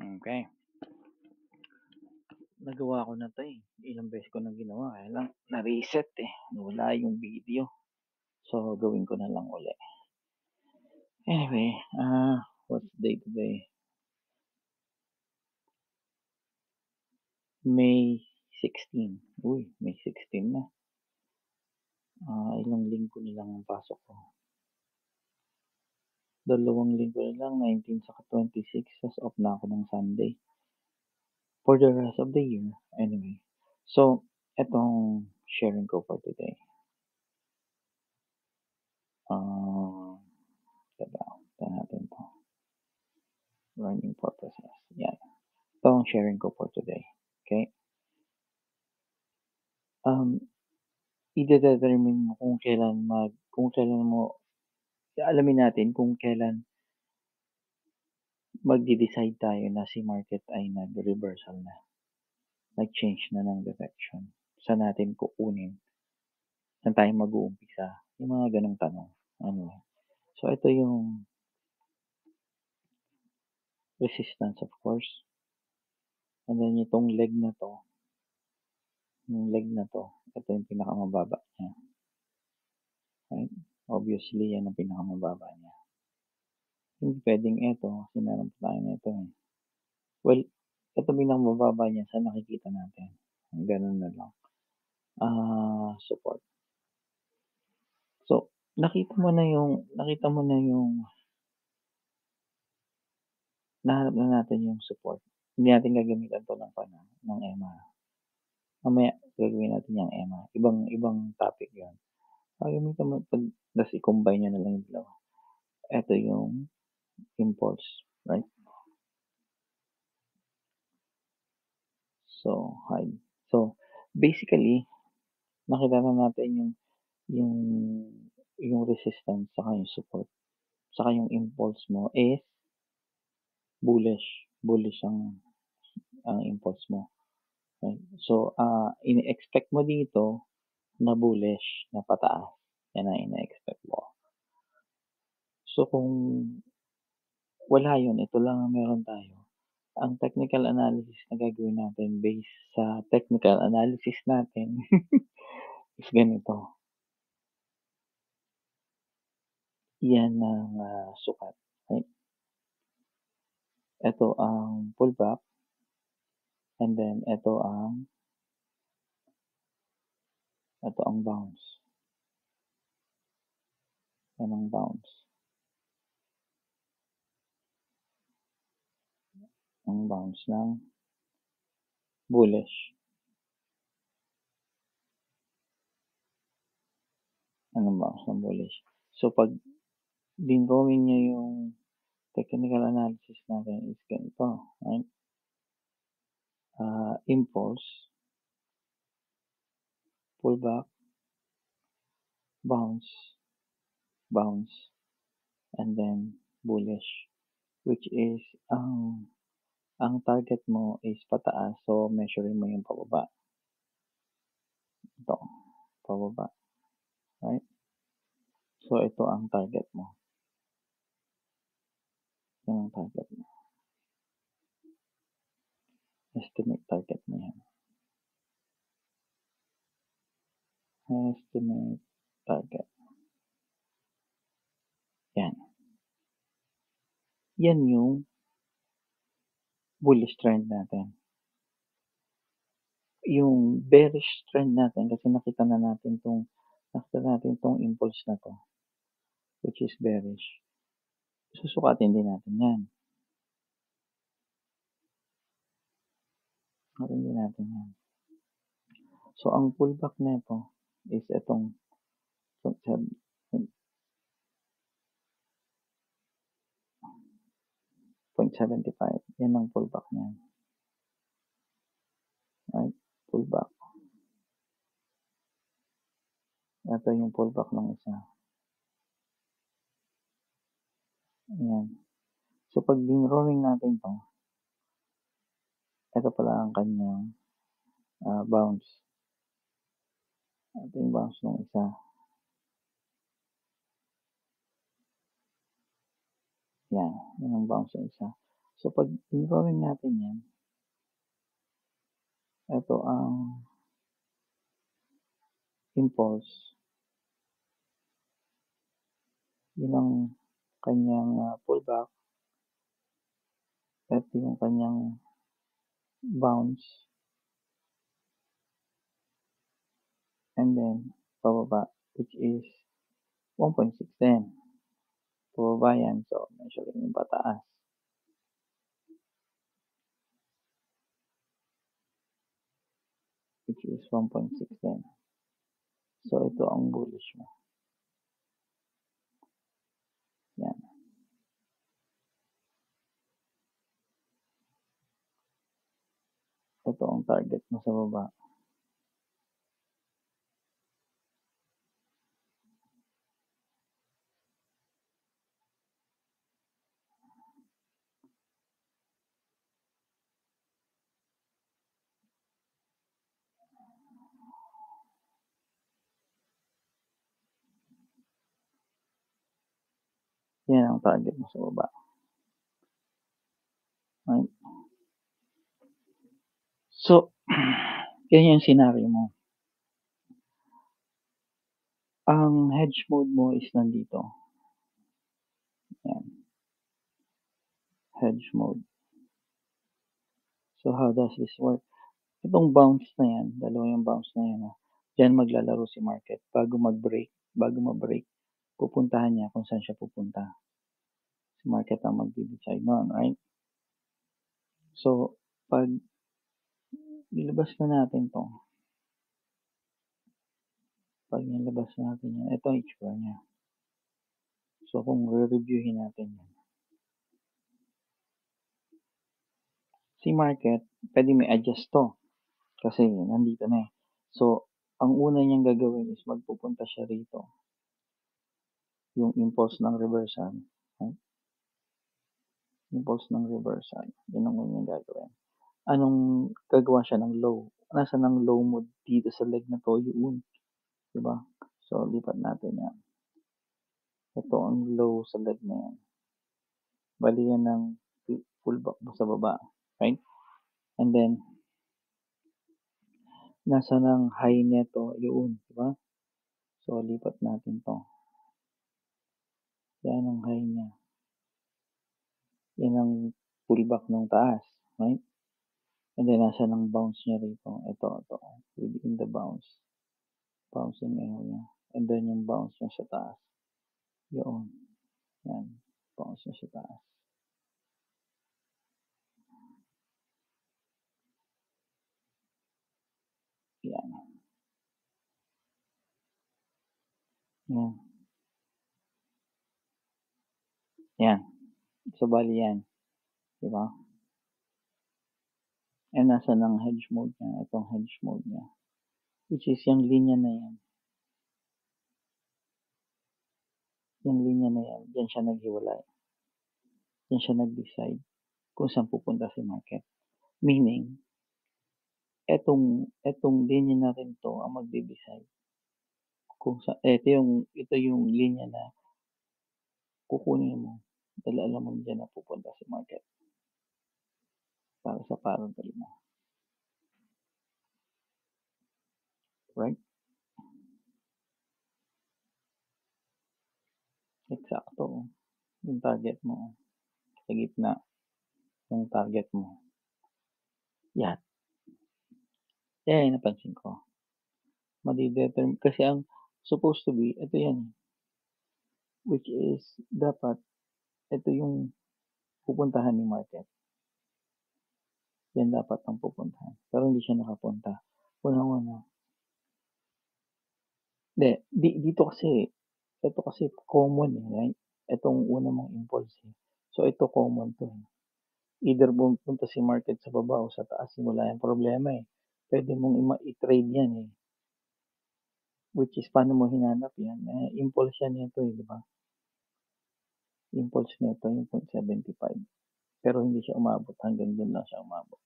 Okay, nagawa ko na 'to, ilang beses ko na ginawa kaya lang na-reset, nawala yung video. So, gawin ko na lang uli. Anyway, what's the date today? May 16. Uy, May 16 na. Ilang linggo na lang ang pasok ko. 2 linggo na lang, 19 saka 26 ta's off na ako ng Sunday. For the rest of the year, anyway. So, etong sharing ko for today. Teka, tignan natin 'to. Learning purposes, yan. Ito ang sharing ko for today, okay? Ide-determine mo kung kailan mo alamin natin kung kailan magde-decide tayo na si market ay nag-reversal na, nag-change na ng direction. Saan natin kukunin, saan tayo mag-uumpisa, yung mga gano'ng tanong. Anyway, so ito yung resistance of course, and then itong leg na 'to, ito yung pinakamababa niya, right? Obviously, yan ang pinakamababa niya. Hindi puwedeng ito kasi meron pa tayo nito, Well, ito pinakamababa niya sa nakikita natin, gano'n na lang. Support. So, nakita mo na yung nahanap na natin yung support. Hindi natin gagamitan 'to ng EMA. Mamaya gagawin natin yang EMA, ibang topic 'yun. Gagamitan mo ta's i-combine niyo na lang yung dalawa. Ito yung impulse, right? So, hide. So, basically, nakita na natin yung yung resistance saka yung support, saka yung impulse mo is bullish. Bullish ang impulse mo, right? So, ini-expect mo dito na bullish, na pataas. Yan ang ine-expect mo. So, kung wala yun, ito lang ang meron tayo, ang technical analysis na gagawin natin based sa technical analysis natin is ganito. Yan ang, sukat, right? Ito ang pullback, and then ito ang bounce. Yan ang bounce. Ang bounce ng bullish. Anong bounce ng bullish. So, 'pag dinrowing niyo yung technical analysis natin is ganito, right? Impulse, pullback, bounce, and then bullish, which is ang target mo is pataas, so measurein mo yung pababa. Ito, pababa, right? So, ito ang target mo. Yan ang target mo. Estimate target mo yan. Estimate target. Yan. Yan yung bullish trend natin. Yung bearish trend natin kasi nakita natin tong impulse na 'to, which is bearish. Susukatin din natin 'yan. Susukatin din natin 'yan. So, ang pullback nito is itong 0.75, yan ang pullback niyan. Right? Pullback. Ito yung pullback ng isa. Ayan. So, 'pag dinrowing natin 'to, ito pala ang kanyang, bounce. Ito yung bounce ng isa. Yan ang bounce ng isa. So, So, 'pag i-drawing natin 'yan, eto ang impulse, 'yun ang kanyang, pullback, eto yung kanyang bounce, and then pababa, which is 1.6 din. Pababa 'yan, so measure yung pataas, which is 1.6 din. So, ito ang bullish mo, 'yan. Ito ang target mo sa baba. 'Yan ang target mo sa baba, right? So, 'yan yung senaryo mo. Ang hedge mode mo is nandito, 'yan, hedge mode. So, how does this work? Itong bounce na 'yan, dalawa yung bounce na 'yan, diyan maglalaro si market bago ma-break, pupuntahan niya kung saan siya pupunta. Si market ang magde-decide no'n, right? So, 'pag nilabas na natin 'to, 'pag nilabas na natin 'yan, ito ang itsura niya. So, kung re-reviewhin natin 'yan, si market puwedeng may adjust 'to kasi nandito na, eh. So, ang una niyang gagawin is magpupunta siya rito, yung impulse ng reversal, right? Impulse ng reversal, yun ang una niyang gagawin. Anong gagawa siya ng low, nasaan ang low mo dito sa leg na 'to, yun, 'di ba? So, lipat natin 'yan. Ito ang low sa leg na 'yan. Bale 'yan ang pullback mo sa baba, right? And then, nasaan ang high nito, yun, 'di ba? So, lipat natin 'to. 'Yan ang high niya. 'Yan ang pullback nung taas, right? And then, nasaan ang bounce niya rito? Ito, within the bounce, bouncing area. And then, yung bounce niya sa taas, yun, 'yan, bounce niya sa taas. 'Yan, 'yan, 'yan. So, bale 'yan, 'di ba? And nasaan ang hedge mode niya? Itong hedge mode niya, which is yung linya na 'yan. Yung linya na 'yan, diyan siya naghiwalay. Diyan siya nag-decide kung saan pupunta si market. Meaning, etong linya na rin 'to ang magde-decide kung ito yung linya na kukunin mo dahil alam mong diyan na pupunta si market para sa paratay mo, right? Eksakto, yung target mo sa gitna ng target mo. 'Yan, 'yan yung napansin ko. Kasi ang supposed to be ito 'yan, which is dapat ito yung pupuntahan ni market. Yan dapat ang pupuntahan, pero hindi siya nakapunta. Unang-una, hindi, dito kasi, ito kasi common, eh, right? Itong una mong impulse, eh. So, ito common 'to, eh. Either pumupunta si market sa baba o sa taas, wala yang problema, eh. Puwede mong i-trade yan, eh. Which is paano mo hinanap yan, impulse yan nito, eh, 'di ba? Impulse nito yung 0.75, pero hindi siya umabot, hanggang dun lang siya umabot.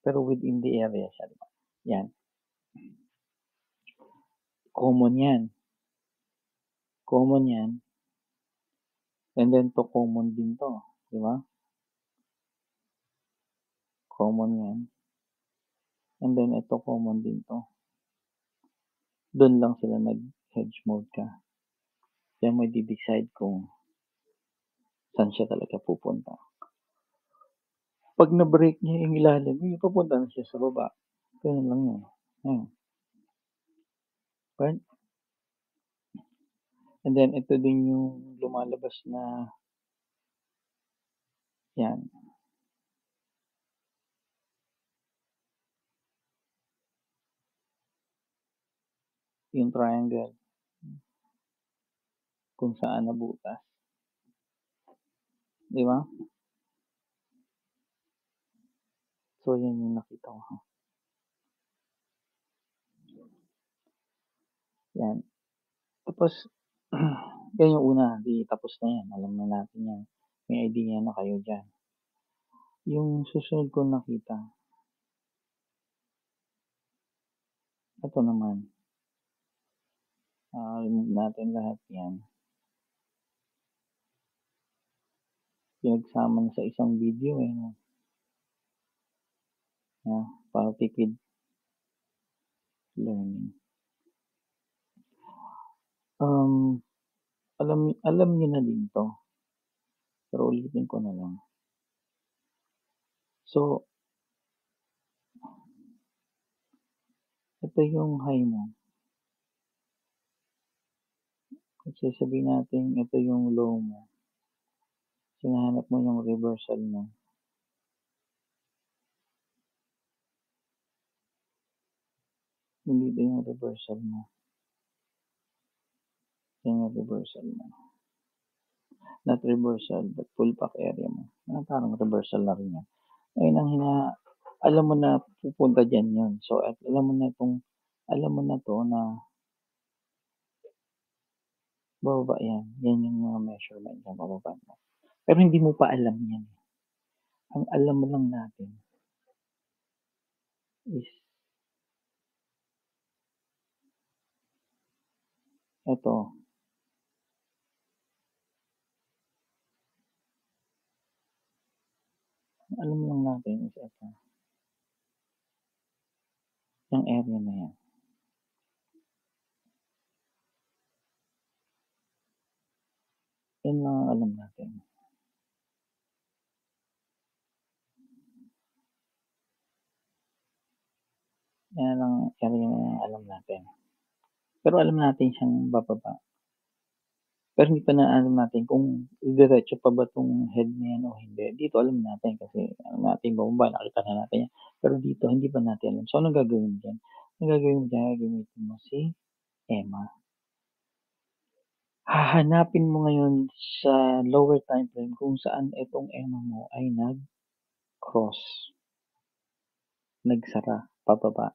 Pero within the area siya, 'di ba? Yan, common yan. Common yan, and then 'to common din 'to, 'di ba? common 'yan, and then ito common din 'to. Dun lang sila nag-hedge mode ka. Kaya mo ide-decide kung saan siya talaga pupunta. 'Pag na-break niya yung ilalim, papunta na siya sa baba, ganun lang 'yun, ayan. Right? And then ito din yung lumalabas na 'yan, yung triangle kung saan nabutas, 'di ba? So 'yan yung nakita ko, 'yan. Tapos 'yan yung una, 'di tapos na 'yan, alam na natin 'yan, may idea na kayo diyan. Yung susunod kong nakita, ito naman, remove natin lahat 'yan, pinagsama na sa isang video, eh, 'no, para tipid learning. Um, alam niyo na din 'to, pero ulitin ko na lang. So, ito yung high mo, at sasabihin natin ito yung low mo, hinahanap mo yung reversal mo, hindi ito yung reversal mo, yan yung reversal mo. Not reversal, but pullback area mo, parang reversal na rin yan. Ayun ang alam mo na pupunta diyan yun. So, at alam mo na 'to na bababa yan. Yan yung mga measurement niya, bababa na. Pero hindi mo pa alam yan. Ang alam mo lang natin is eto, ang alam lang natin is eto, yung area na yan. Yan lang ang alam natin. Yan ang area na alam natin. Pero alam natin siyang bababa. Pero hindi pa na alam natin kung didiretso pa ba 'tong head na 'yan o hindi. Dito alam natin kasi alam natin bumaba, nakita na natin 'yan. Pero dito hindi pa natin alam. So, anong gagawin mo diyan? Ang gagawin mo diyan, gagamitin mo si EMA. Hahanapin mo ngayon sa lower time frame kung saan itong EMA mo ay nag-cross, nagsara pababa,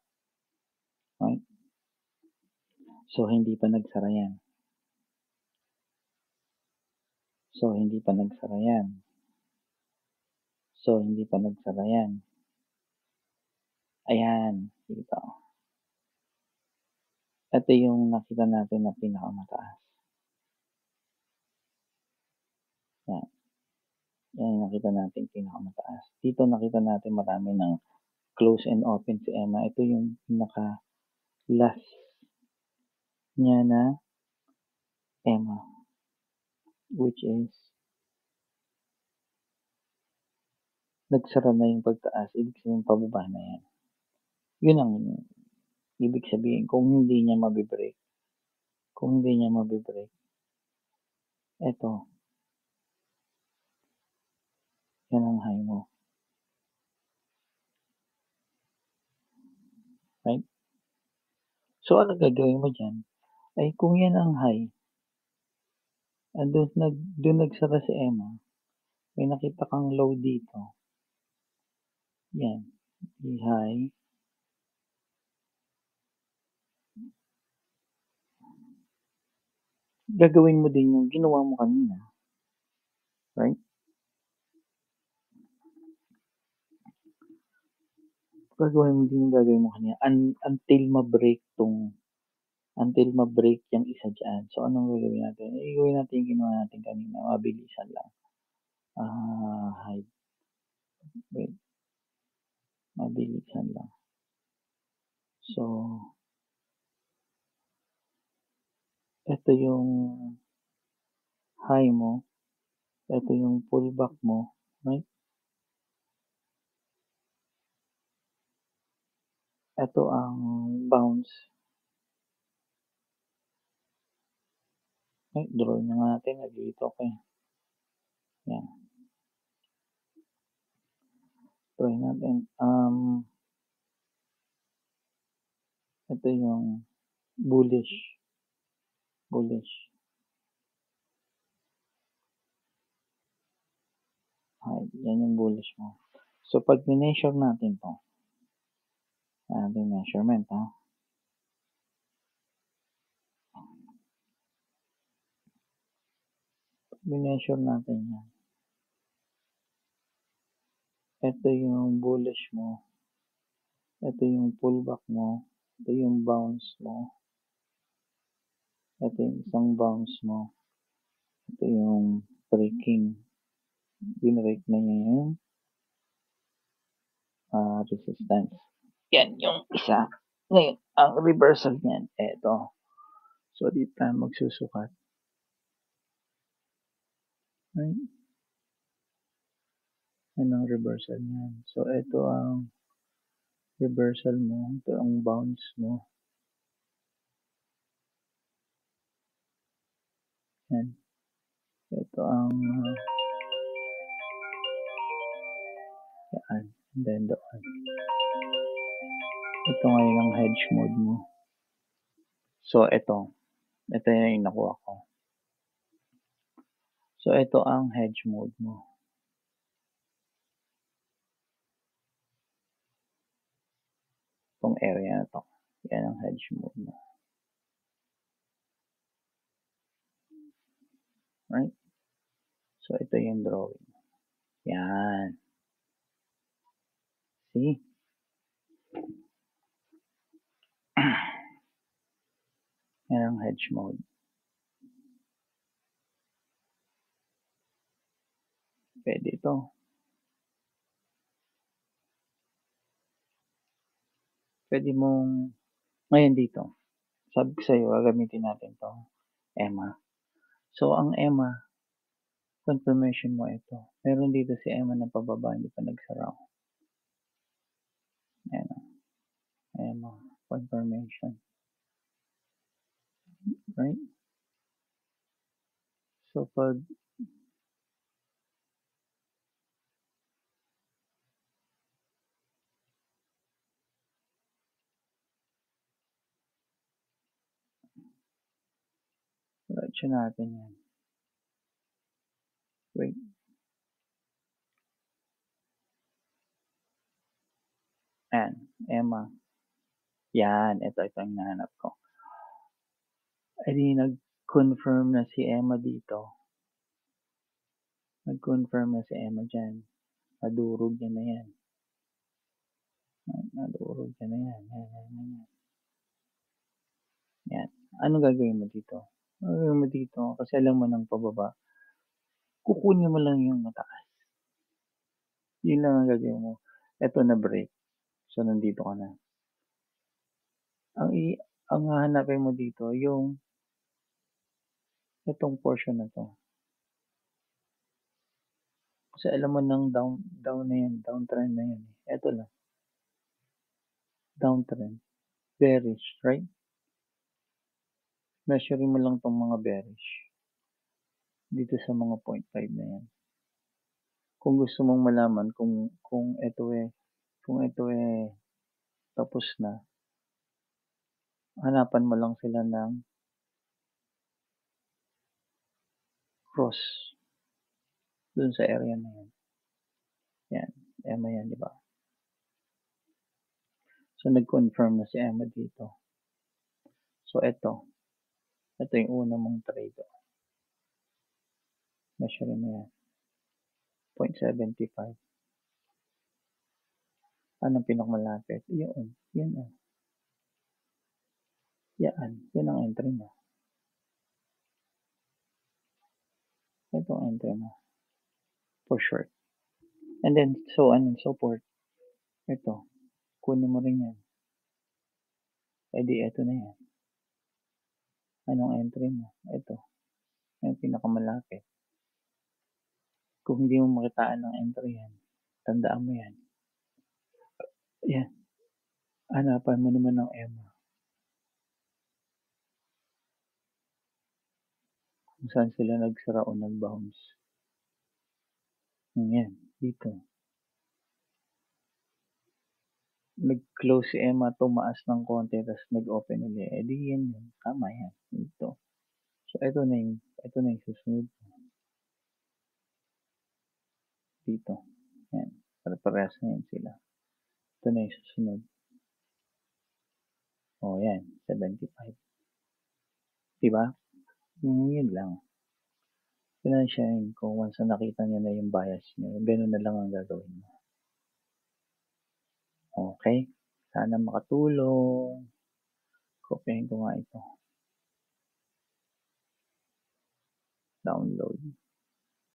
right? So, hindi pa nagsara 'yan. So, hindi pa nagsara 'yan. So, hindi pa nagsara 'yan. Ayan, dito. Ito yung nakita natin na pinakamataas. Yan, yan yung nakita nating pinakamataas. Dito nakita natin marami ng close and open si Emma. Ito yung pinaka-last niya na Emma, which is nagsara na yung pagtaas, ibig sabihin pababa na yan. Yun ang ibig sabihin kung hindi niya mabe-break. Kung hindi niya mabe-break, eto, yan ang high mo. Right? So, ano gagawin mo dyan? Ay kung yan ang high, dun nagsara si Emma, may nakita kang low dito. Yan, i-high. Gagawin mo din yung ginawa mo kanina. Right? Gagawin mo din yung gagawin mo kanina until ma-break yung isa dyan. So, anong gagawin natin? Gagawin natin yung ginawa natin kanina. Mabilisan lang. Hide. Wait. Mabilisan lang. So, eto yung high mo, eto yung pullback mo, right? Eto ang bounce. Ay, draw na nga natin, nandito ako, eh. Yan, try natin. Ito yung bullish, bullish. Ay, yan yung bullish mo. So, pag measure natin 'to, ating measurement, ha. Pag measure natin yan, ito yung bullish mo, ito yung pullback mo, ito yung bounce mo, ito yung isang bounce mo, ito yung breaking. Binrake na niya yung resistance. Yan yung isa. Ngayon, ang reversal niyan, eto. So, dito tayo magsusukat. Right? Yan ang reversal niyan. So, ito ang reversal mo. Ito ang bounce mo. Yan. Ito ang yan. And then doon. Ito ngayon ang hedge mode mo. So, ito. Ito yung nakuha ko. So, ito ang hedge mode mo. Itong area na to. Yan ang hedge mode mo. Right? So, ito yung drawing. Yan. See? Yan ang hedge mode. Pwede ito. Pwede mong, ngayon dito, sabi ko sa'yo, gagamitin natin to EMA. So, ang EMA, confirmation mo ito. Meron dito si EMA na pababa, hindi pa nagsara. Ayan o. EMA, confirmation. Right? So, pag diretso natin yan. Wait. Ayan, EMA. Yan, ito yung nahanap ko. E di nag-confirm na si EMA dito. Nag-confirm na si EMA dyan. Nadurog yan na yan. Nadurog yan na yan. Yan. Yan. Ano gagawin mo dito? Gagawin mo dito, kasi alam mo ng pababa, kukunin mo lang yung mataas. Yun lang ang gagawin mo. Ito na break. So, nandito ka na. Ang hahanapin mo dito, yung itong portion na to. Kasi alam mo ng down na yan, downtrend na yan. Ito lang. Downtrend. Bearish, right? Measuring mo lang tong mga bearish. Dito sa mga 0.5 na yan. Kung gusto mong malaman kung ito tapos na, hanapan mo lang sila ng cross dun sa area na yan. Yan, EMA yan, di ba? So, nag-confirm na si EMA dito. So, ito yung una mong trade. Measure mo yan. 0.75. Anong pinakamalapit? Yun. Yan. Yan ang entry mo. Ito ang entry mo. For short. And then, so, anong support? Ito. kunin mo rin yan. Eh di eto na yan. Anong entry mo? Eto, yung pinakamalapit. Kung hindi mo makitaan ng entry yan, tandaan mo yan. Yan, hanapan mo naman ng EMA. Kung saan sila nagsara o nag-bounce. Yan, dito. Nag-close si EMA, tumaas ng konti, tapos nag-open ulit. Eh di yan yun. Tama yan. Dito. So, ito na yung susunod. Dito. Yan. Parehas na yan sila. Ito na yung susunod. O, yan. 75. Diba? Yun lang. Financial kung once na nakita niyo na yung bias niyo, ganun na lang ang gagawin mo. Okay? Sana makatulong. Kopyahin ko nga ito. Download.